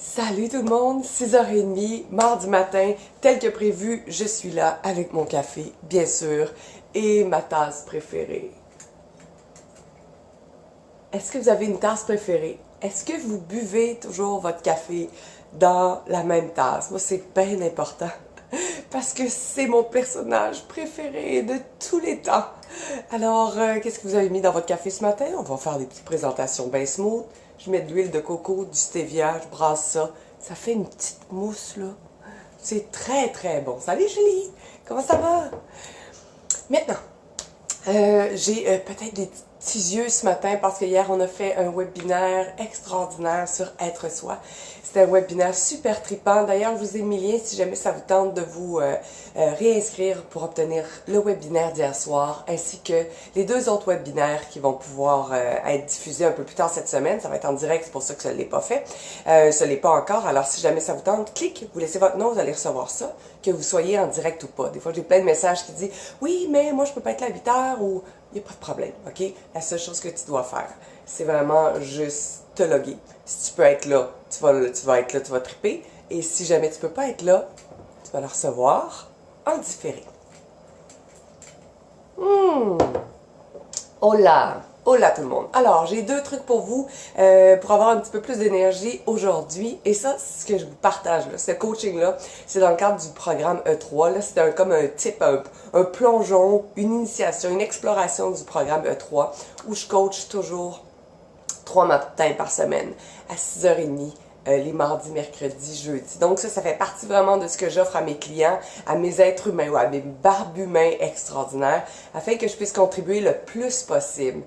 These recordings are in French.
Salut tout le monde, 6h30, mardi matin, tel que prévu, je suis là avec mon café, bien sûr, et ma tasse préférée. Est-ce que vous avez une tasse préférée? Est-ce que vous buvez toujours votre café dans la même tasse? Moi, c'est bien important parce que c'est mon personnage préféré de tous les temps. Alors, qu'est-ce que vous avez mis dans votre café ce matin? On va faire des petites présentations bien smooth. Je mets de l'huile de coco, du stevia, je brasse ça. Ça fait une petite mousse, là. C'est très, très bon. Salut Julie! Comment ça va? Maintenant, j'ai peut-être des petits yeux ce matin parce que hier on a fait un webinaire extraordinaire sur être soi. C'était un webinaire super trippant. D'ailleurs, je vous ai mis le lien si jamais ça vous tente de vous réinscrire pour obtenir le webinaire d'hier soir ainsi que les deux autres webinaires qui vont pouvoir être diffusés un peu plus tard cette semaine. Ça va être en direct, c'est pour ça que ça ne l'est pas fait. Ça ne l'est pas encore. Alors, si jamais ça vous tente, clique, vous laissez votre nom, vous allez recevoir ça, que vous soyez en direct ou pas. Des fois, j'ai plein de messages qui disent « Oui, mais moi, je peux pas être là à 8 heures » ou « Il n'y a pas de problème, OK? » La seule chose que tu dois faire, c'est vraiment juste te loguer. Si tu peux être là, tu vas être là, tu vas triper. Et si jamais tu peux pas être là, tu vas le recevoir en différé. Hola! Hola tout le monde! Alors, j'ai deux trucs pour vous pour avoir un petit peu plus d'énergie aujourd'hui. Et ça, c'est ce que je vous partage. Là. Ce coaching-là, c'est dans le cadre du programme E3. Là, c'est comme un type, un plongeon, une initiation, une exploration du programme E3 où je coach toujours 3 matins par semaine à 6h30. Les mardis, mercredis, jeudis. Donc ça fait partie vraiment de ce que j'offre à mes clients, à mes êtres humains ou à mes barbumains extraordinaires, afin que je puisse contribuer le plus possible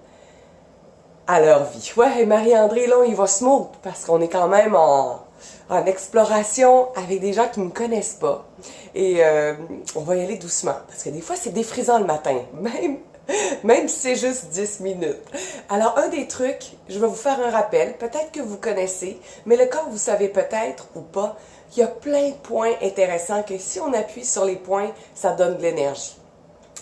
à leur vie. Ouais, Marie-André, là, il va smooth, parce qu'on est quand même en exploration avec des gens qui ne me connaissent pas. Et on va y aller doucement, parce que des fois, c'est défrisant le matin, même si c'est juste 10 minutes. Alors, un des trucs, je vais vous faire un rappel, peut-être que vous connaissez, mais le corps, vous savez peut-être ou pas, qu'il y a plein de points intéressants que si on appuie sur les points, ça donne de l'énergie.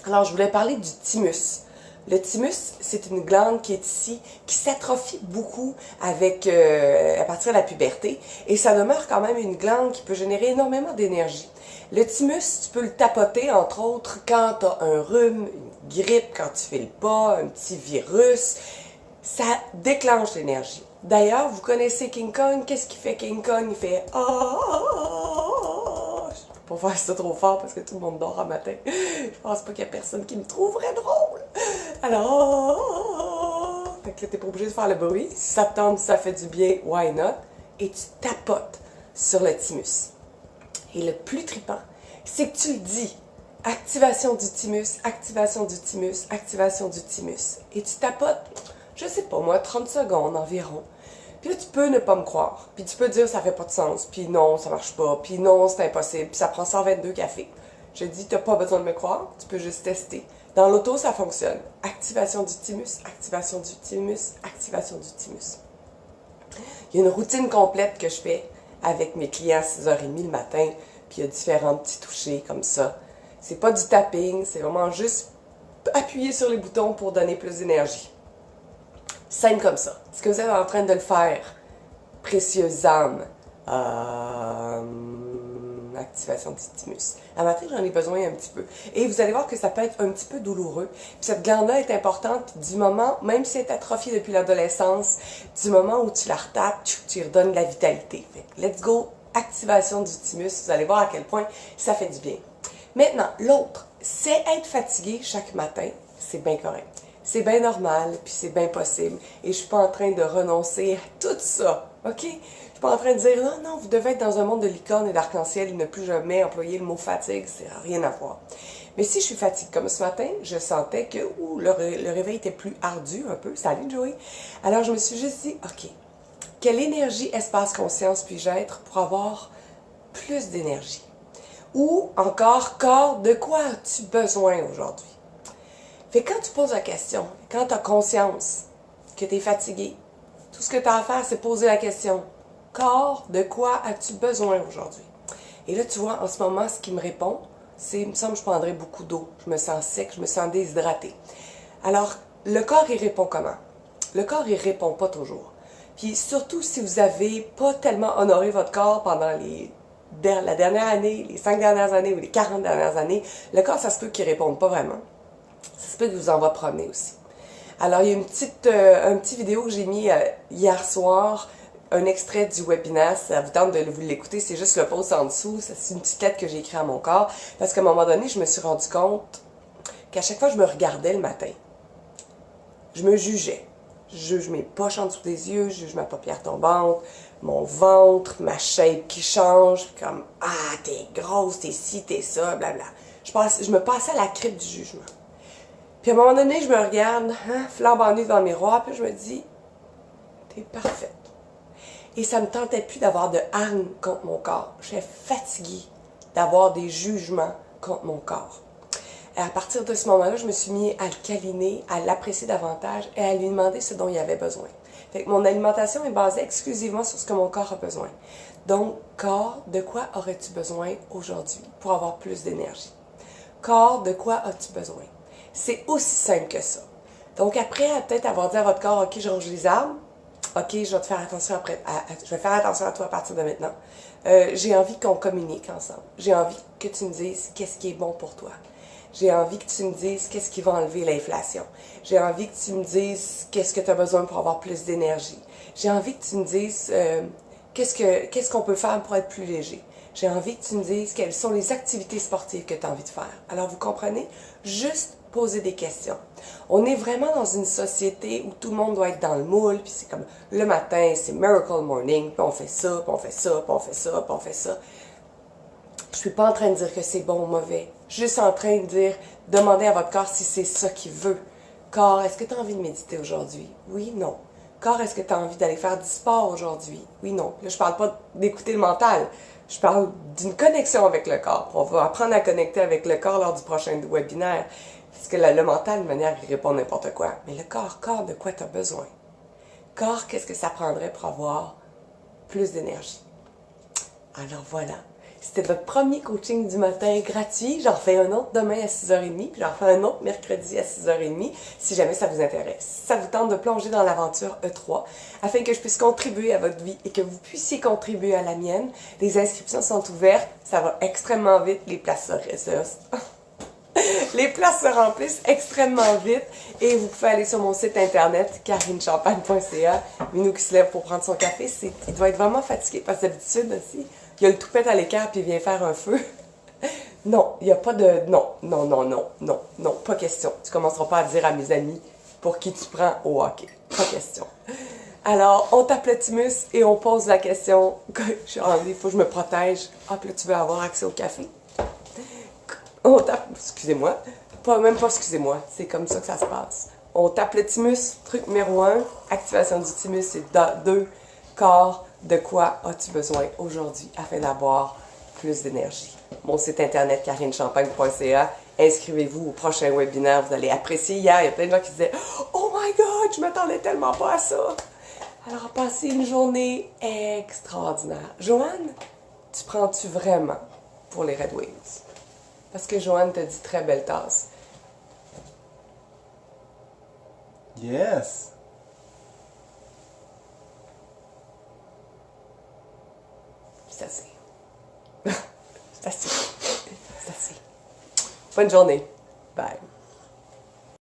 Alors, je voulais parler du thymus. Le thymus, c'est une glande qui est ici, qui s'atrophie beaucoup avec à partir de la puberté, et ça demeure quand même une glande qui peut générer énormément d'énergie. Le thymus, tu peux le tapoter, entre autres, quand tu as un rhume, une grippe, quand tu files pas, un petit virus, ça déclenche l'énergie. D'ailleurs, vous connaissez King Kong, qu'est-ce qu'il fait King Kong? Il fait « Je peux pas faire ça trop fort parce que tout le monde dort à matin. Je pense pas qu'il y a personne qui me trouverait drôle. Alors, fait que là, t'es pas obligé de faire le bruit. Si ça te tente, si ça fait du bien, why not? Et tu tapotes sur le thymus. Et le plus trippant, c'est que tu le dis. Activation du thymus, activation du thymus, activation du thymus. Et tu tapotes, je sais pas moi, 30 secondes environ. Puis là, tu peux ne pas me croire. Puis tu peux dire ça fait pas de sens. Puis non, ça marche pas. Puis non, c'est impossible. Puis ça prend 122 cafés. Je dis, t'as pas besoin de me croire. Tu peux juste tester. Dans l'auto, ça fonctionne. Activation du thymus, activation du thymus, activation du thymus. Il y a une routine complète que je fais avec mes clients à 6h30 le matin. Puis il y a différents petits touchés comme ça. C'est pas du tapping, c'est vraiment juste appuyer sur les boutons pour donner plus d'énergie. Simple comme ça. Est-ce que vous êtes en train de le faire? Précieuse âme. Activation du thymus. À matin, j'en ai besoin un petit peu. Et vous allez voir que ça peut être un petit peu douloureux. Puis cette glande-là est importante du moment, même si elle est atrophiée depuis l'adolescence, du moment où tu la retapes, tu lui redonnes de la vitalité. Fait que let's go, activation du thymus. Vous allez voir à quel point ça fait du bien. Maintenant, l'autre, c'est être fatigué chaque matin. C'est bien correct. C'est bien normal, puis c'est bien possible. Et je suis pas en train de renoncer à tout ça, OK? Je suis pas en train de dire, non, non, vous devez être dans un monde de licorne et d'arc-en-ciel et ne plus jamais employer le mot fatigue, c'est rien à voir. Mais si je suis fatiguée, comme ce matin, je sentais que le réveil était plus ardu un peu. Salut, Joey! Alors, je me suis juste dit, OK, quelle énergie, espace, conscience puis-je être pour avoir plus d'énergie? Ou encore, corps, de quoi as-tu besoin aujourd'hui? Fait que quand tu poses la question, quand tu as conscience que tu es fatigué, tout ce que tu as à faire, c'est poser la question. Corps, de quoi as-tu besoin aujourd'hui? Et là, tu vois, en ce moment, ce qui me répond, c'est, il me semble que je prendrais beaucoup d'eau. Je me sens sec, je me sens déshydratée. Alors, le corps, il répond comment? Le corps, il répond pas toujours. Puis surtout si vous n'avez pas tellement honoré votre corps pendant la dernière année, les 5 dernières années ou les 40 dernières années, le corps, ça se peut qu'il ne réponde pas vraiment. Ça se peut qu'il vous envoie promener aussi. Alors, il y a un petit vidéo que j'ai mis hier soir, un extrait du webinaire, ça vous tente de vous l'écouter, c'est juste le post en dessous, c'est une petite lettre que j'ai écrite à mon corps, parce qu'à un moment donné, je me suis rendu compte qu'à chaque fois que je me regardais le matin, je me jugeais. Je juge mes poches en dessous des yeux, je juge ma paupière tombante, mon ventre, ma shape qui change, comme « Ah, t'es grosse, t'es ci, t'es ça, blabla ». Je me passais à la crypte du jugement. Puis à un moment donné, je me regarde, flambant nue devant le miroir, puis je me dis « T'es parfaite ». Et ça me tentait plus d'avoir de hargne contre mon corps. J'étais fatiguée d'avoir des jugements contre mon corps. Et à partir de ce moment-là, je me suis mis à le câliner, à l'apprécier davantage et à lui demander ce dont il avait besoin. Fait que mon alimentation est basée exclusivement sur ce que mon corps a besoin. Donc, corps, de quoi aurais-tu besoin aujourd'hui pour avoir plus d'énergie? Corps, de quoi as-tu besoin? C'est aussi simple que ça. Donc, après, peut-être avoir dit à votre corps, OK, je range les arbres. OK, je vais te faire attention je vais faire attention à toi à partir de maintenant. J'ai envie qu'on communique ensemble. J'ai envie que tu me dises qu'est-ce qui est bon pour toi. J'ai envie que tu me dises qu'est-ce qui va enlever l'inflation. J'ai envie que tu me dises qu'est-ce que tu as besoin pour avoir plus d'énergie. J'ai envie que tu me dises qu'est-ce qu'on peut faire pour être plus léger. J'ai envie que tu me dises quelles sont les activités sportives que tu as envie de faire. Alors, vous comprenez? Juste poser des questions. On est vraiment dans une société où tout le monde doit être dans le moule, puis c'est comme le matin, c'est Miracle Morning, puis on fait ça, puis on fait ça, puis on fait ça, puis on fait ça. Je suis pas en train de dire que c'est bon ou mauvais. Juste en train de dire, demandez à votre corps si c'est ça qu'il veut. Corps, est-ce que tu as envie de méditer aujourd'hui? Oui, non. Corps, est-ce que tu as envie d'aller faire du sport aujourd'hui? Oui, non. Là, je parle pas d'écouter le mental. Je parle d'une connexion avec le corps. On va apprendre à connecter avec le corps lors du prochain webinaire. Parce que le mental, de manière, il répond n'importe quoi. Mais le corps, de quoi tu as besoin? Corps, qu'est-ce que ça prendrait pour avoir plus d'énergie? Alors voilà. C'était votre premier coaching du matin gratuit. J'en refais un autre demain à 6h30, puis j'en refais un autre mercredi à 6h30, si jamais ça vous intéresse. Ça vous tente de plonger dans l'aventure E3, afin que je puisse contribuer à votre vie et que vous puissiez contribuer à la mienne. Les inscriptions sont ouvertes, ça va extrêmement vite, les places les places se remplissent extrêmement vite et vous pouvez aller sur mon site internet karinechampagne.ca. Minou qui se lève pour prendre son café, il doit être vraiment fatigué parce que d'habitude aussi, il y a le toupette à l'écart puis il vient faire un feu. Non, il n'y a pas de... Non, pas question. Tu ne commenceras pas à dire à mes amis pour qui tu prends au hockey. Pas question. Alors, on tape le thymus et on pose la question. Il faut que je me protège. Ah, puis là, tu veux avoir accès au café? On tape, excusez-moi, même pas excusez-moi, c'est comme ça que ça se passe. On tape le thymus, truc numéro 1, activation du thymus, c'est 2, corps, de quoi as-tu besoin aujourd'hui afin d'avoir plus d'énergie? Mon site internet karinechampagne.ca, inscrivez-vous au prochain webinaire, vous allez apprécier. Hier, il y a plein de gens qui disaient « Oh my God, je m'attendais tellement pas à ça! » Alors, passez une journée extraordinaire. Joanne, tu prends-tu vraiment pour les Red Wings? Parce que Joanne te dit très belle tasse. Yes. C'est assez. C'est assez. C'est assez. Bonne journée. Bye.